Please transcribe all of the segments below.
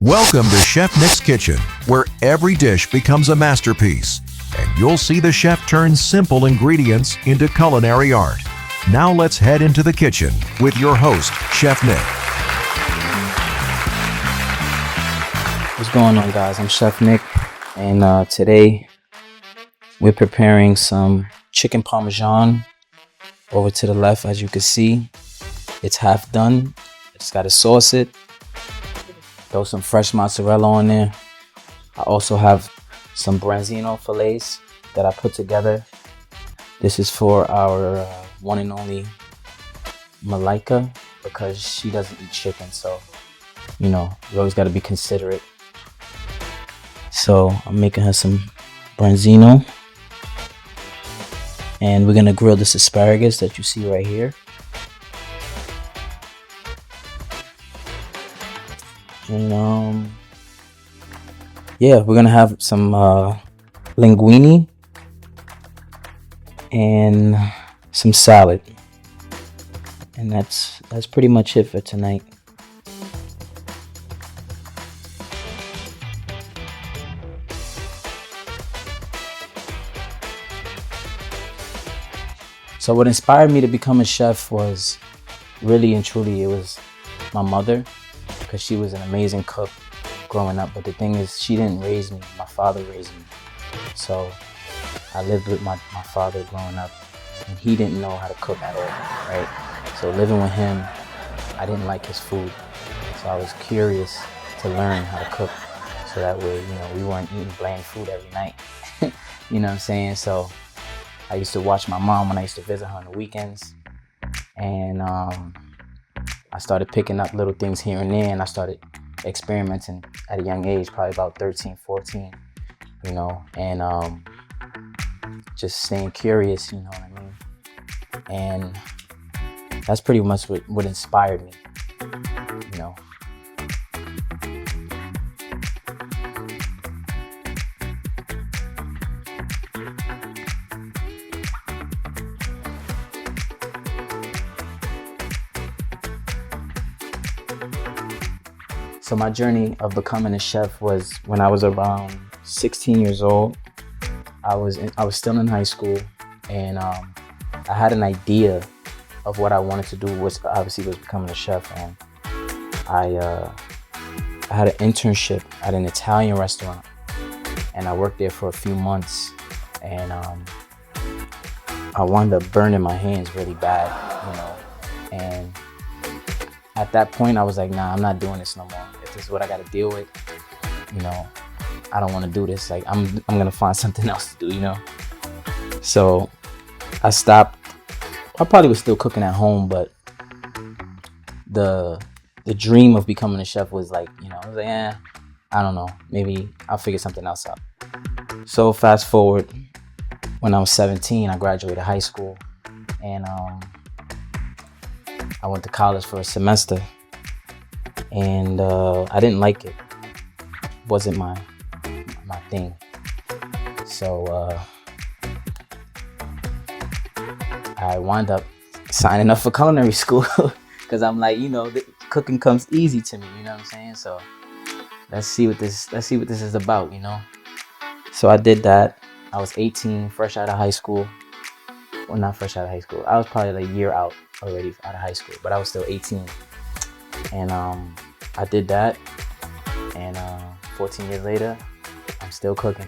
Welcome to Chef Nick's Kitchen, where every dish becomes a masterpiece, and you'll see the chef turn simple ingredients into culinary art. Now let's head into the kitchen with your host, Chef Nick. What's going on, guys? I'm Chef Nick, and today we're preparing some chicken parmesan. Over to the left, as you can see, it's half done. Just gotta sauce it. Throw some fresh mozzarella on there. I also have some branzino fillets that I put together. This is for our one and only Malika, because she doesn't eat chicken, so you know, you always got to be considerate. So I'm making her some branzino, and we're gonna grill this asparagus that you see right here. And yeah, we're gonna have some linguine and some salad, and that's pretty much it for tonight. So what inspired me to become a chef was really and truly, it was my mother, because she was an amazing cook growing up. But the thing is, she didn't raise me. My father raised me. So I lived with my father growing up, and he didn't know how to cook at all, right? So living with him, I didn't like his food. So I was curious to learn how to cook, so that way, you know, we weren't eating bland food every night. You know what I'm saying? So I used to watch my mom when I used to visit her on the weekends, and I started picking up little things here and there, and I started experimenting at a young age, probably about 13, 14, you know, and just staying curious, you know what I mean? And that's pretty much what inspired me, you know. So my journey of becoming a chef was when I was around 16 years old. I was still in high school, and I had an idea of what I wanted to do, which obviously was becoming a chef. And I had an internship at an Italian restaurant, and I worked there for a few months, and I wound up burning my hands really bad, you know. And at that point, I was like, nah, I'm not doing this no more. If this is what I got to deal with, you know, I don't want to do this. Like, I'm gonna find something else to do, you know. So I stopped. I probably was still cooking at home, but the dream of becoming a chef was like, you know, I was like, I don't know, maybe I'll figure something else out. So fast forward, when I was 17, I graduated high school, and I went to college for a semester, and I didn't like it. It wasn't my thing. So I wound up signing up for culinary school, because I'm like, you know, cooking comes easy to me, you know what I'm saying? So let's see what this is about, you know? So I did that. I was 18, fresh out of high school. Well, not fresh out of high school. I was probably like a year out already out of high school, but I was still 18. And I did that, and 14 years later, I'm still cooking.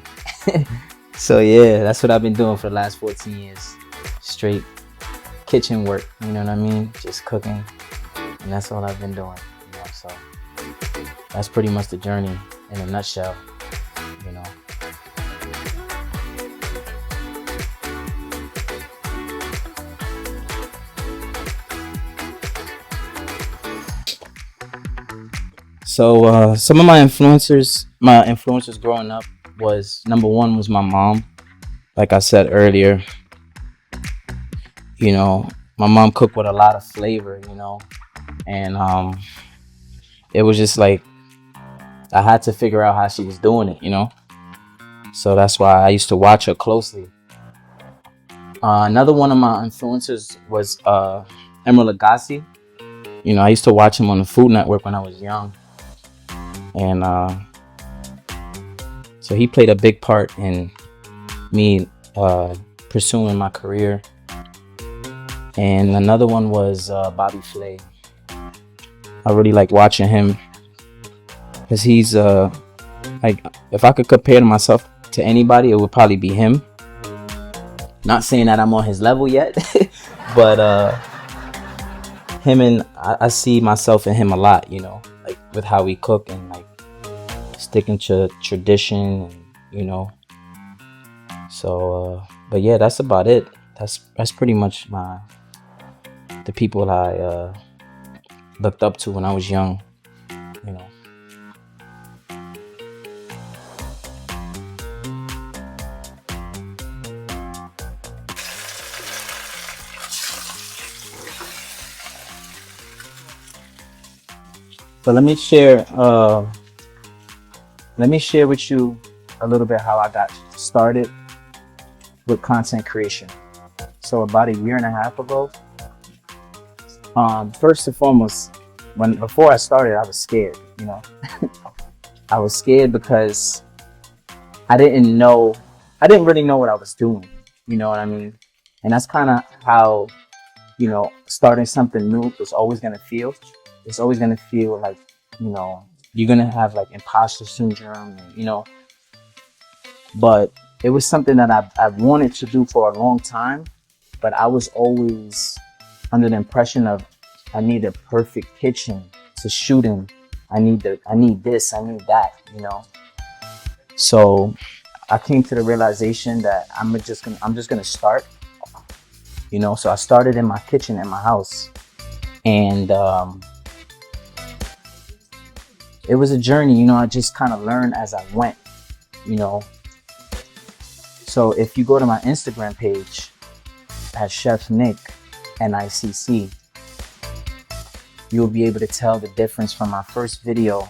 So yeah, that's what I've been doing for the last 14 years. Straight kitchen work, you know what I mean? Just cooking, and that's all I've been doing, you know. So that's pretty much the journey in a nutshell, you know. So some of my influencers growing up was, number one was my mom. Like I said earlier, you know, my mom cooked with a lot of flavor, you know, and it was just like I had to figure out how she was doing it, you know. So that's why I used to watch her closely. Another one of my influencers was Emeril Lagasse. You know, I used to watch him on the Food Network when I was young. And so he played a big part in me pursuing my career. And another one was Bobby Flay. I really like watching him because he's like, if I could compare myself to anybody, it would probably be him. Not saying that I'm on his level yet, but him, and I see myself in him a lot, you know, like with how we cook and like sticking to tradition, and, you know. So but yeah, that's about it. That's pretty much the people I looked up to when I was young, you know. But let me share with you a little bit how I got started with content creation. So about a year and a half ago, first and foremost, before I started, I was scared, you know. I was scared because I didn't really know what I was doing, you know what I mean? And that's kind of how, you know, starting something new is always going to feel. It's always going to feel like, you know, you're going to have like imposter syndrome, and, you know. But it was something that I wanted to do for a long time, but I was always under the impression of I need a perfect kitchen to shoot in. I need this, I need that, you know. So I came to the realization that I'm just gonna start, you know. So I started in my kitchen in my house, and it was a journey, you know. I just kind of learned as I went, you know. So if you go to my Instagram page at Chef Nicc, Nicc, you'll be able to tell the difference from my first video.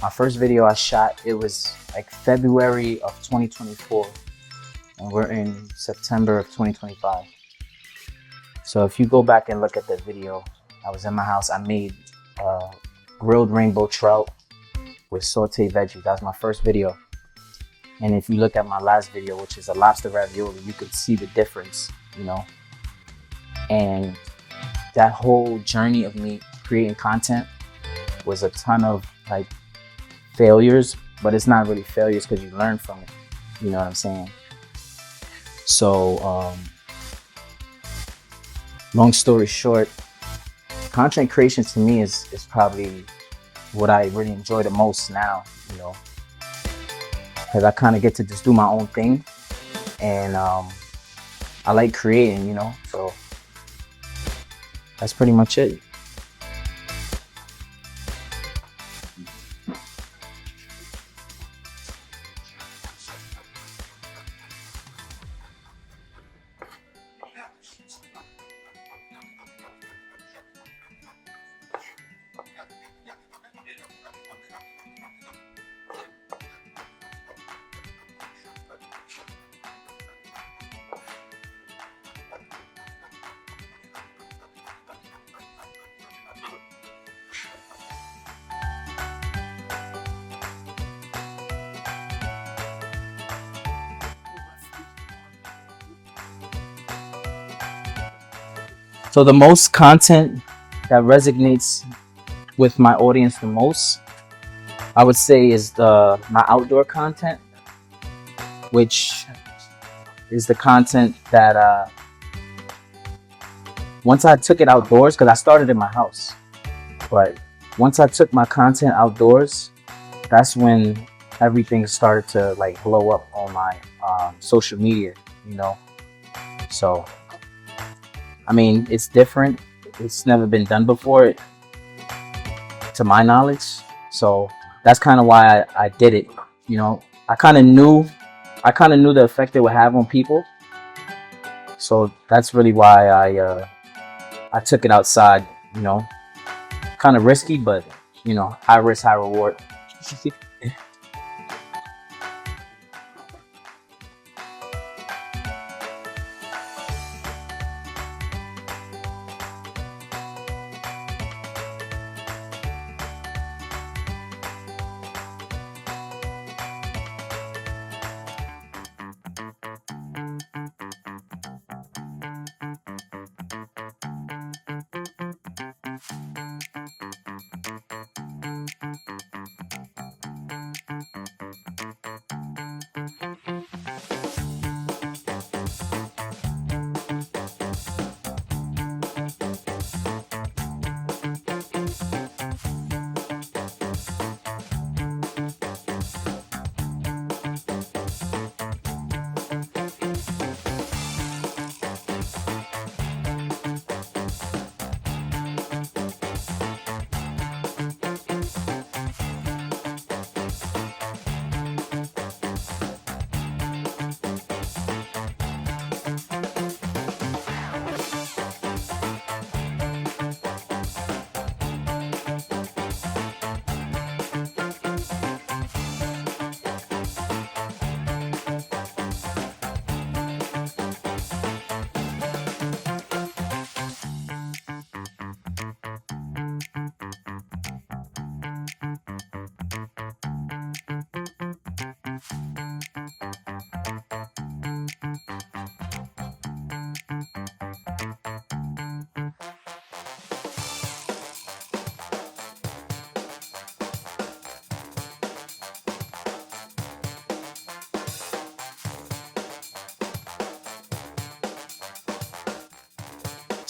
My first video I shot, it was like February of 2024, and we're in September of 2025. So if you go back and look at that video, I was in my house. I made grilled rainbow trout with sauteed veggies. That was my first video. And if you look at my last video, which is a lobster ravioli, you could see the difference, you know. And that whole journey of me creating content was a ton of like failures, but it's not really failures because you learn from it, you know what I'm saying? So long story short, content creation to me is probably what I really enjoy the most now, you know, because I kind of get to just do my own thing, and I like creating, you know. So that's pretty much it. So the most content that resonates with my audience the most, I would say, is my outdoor content, which is the content that once I took it outdoors, because I started in my house, but once I took my content outdoors, that's when everything started to like blow up on my social media, you know. So I mean, it's different. It's never been done before, to my knowledge. So that's kind of why I did it. You know, I kind of knew the effect it would have on people. So that's really why I took it outside. You know, kind of risky, but you know, high risk, high reward.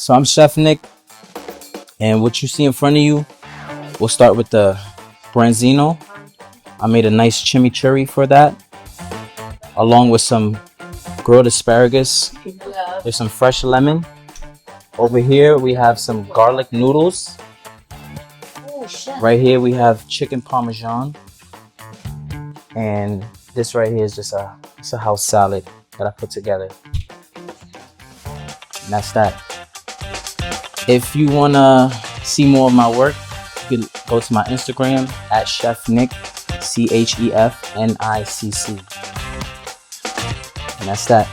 So I'm Chef Nick, and what you see in front of you, we'll start with the branzino. I made a nice chimichurri for that, along with some grilled asparagus. There's some fresh lemon. Over here we have some garlic noodles. Right here we have chicken parmesan, and this right here is just a house salad that I put together. And that's that. If you wanna see more of my work, you can go to my Instagram at Chef Nick, ChefNicc, and that's that.